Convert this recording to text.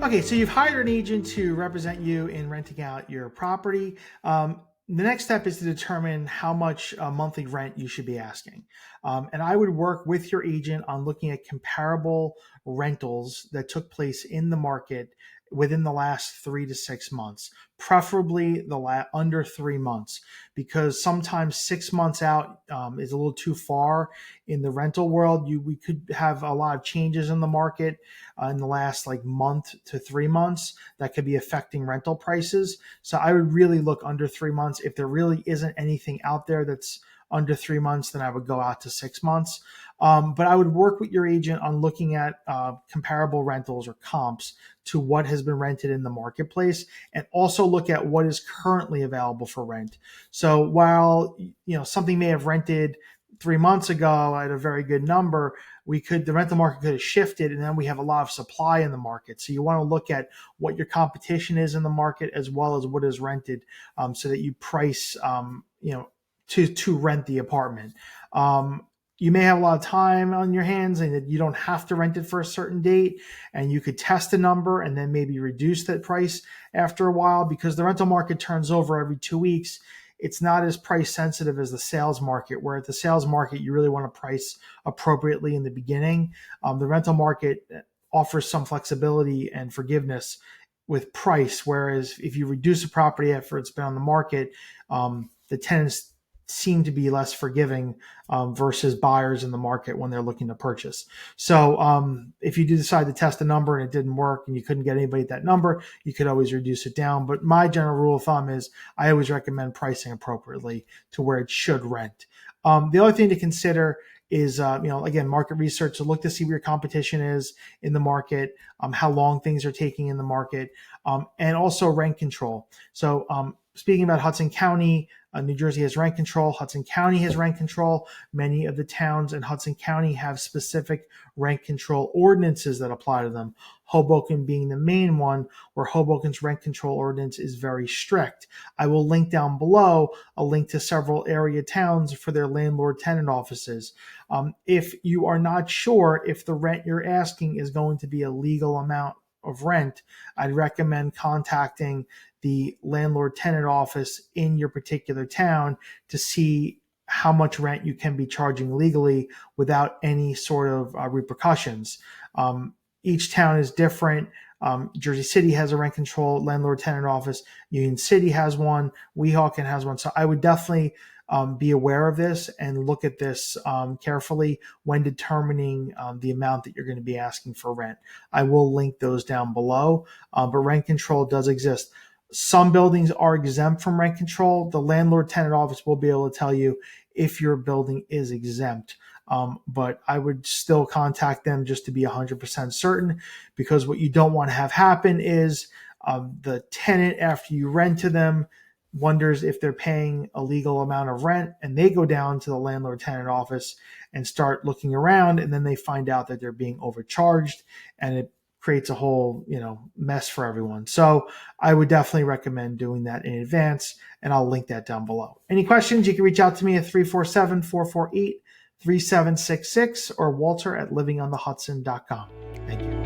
Okay, so you've hired an agent to represent you in renting out your property. The next step is to determine how much monthly rent you should be asking. And I would work with your agent on looking at comparable rentals that took place in the market within the last 3 to 6 months, preferably under 3 months, because sometimes 6 months out is a little too far in the rental world. We could have a lot of changes in the market in the last month to 3 months that could be affecting rental prices. So I would really look under 3 months. If there really isn't anything out there that's under 3 months, then I would go out to 6 months. But I would work with your agent on looking at comparable rentals or comps to what has been rented in the marketplace, and also look at what is currently available for rent. So while something may have rented 3 months ago at a very good number, the rental market could have shifted, and then we have a lot of supply in the market. So you want to look at what your competition is in the market as well as what is rented, so that you price to rent the apartment. You may have a lot of time on your hands and that you don't have to rent it for a certain date, and you could test a number and then maybe reduce that price after a while, because the rental market turns over every 2 weeks. It's not as price sensitive as the sales market, where at the sales market, you really want to price appropriately in the beginning. The rental market offers some flexibility and forgiveness with price, whereas if you reduce a property after it's been on the market, the tenants seem to be less forgiving versus buyers in the market when they're looking to purchase. So if you do decide to test a number and it didn't work and you couldn't get anybody at that number, you could always reduce it down. But my general rule of thumb is I always recommend pricing appropriately to where it should rent. The other thing to consider is, again, market research. So look to see where your competition is in the market, how long things are taking in the market, and also rent control. So speaking about Hudson County, New Jersey has rent control. Hudson County has rent control. Many of the towns in Hudson County have specific rent control ordinances that apply to them. Hoboken being the main one, where Hoboken's rent control ordinance is very strict. I will link down below a link to several area towns for their landlord tenant offices. If you are not sure if the rent you're asking is going to be a legal amount of rent, I'd recommend contacting the landlord tenant office in your particular town to see how much rent you can be charging legally without any sort of repercussions. Each town is different. Jersey City has a rent control landlord tenant office. Union City has one. Weehawken has one. So I would definitely be aware of this and look at this carefully when determining the amount that you're going to be asking for rent. I will link those down below, but rent control does exist. Some buildings are exempt from rent control. The landlord tenant office will be able to tell you if your building is exempt. But I would still contact them just to be 100% certain, because what you don't want to have happen is the tenant, after you rent to them, wonders if they're paying a legal amount of rent, and they go down to the landlord tenant office and start looking around, and then they find out that they're being overcharged, and it creates a whole mess for everyone. So I would definitely recommend doing that in advance, and I'll link that down below. Any questions, you can reach out to me at 347-448-3766 or Walter at livingonthehudson.com. Thank you.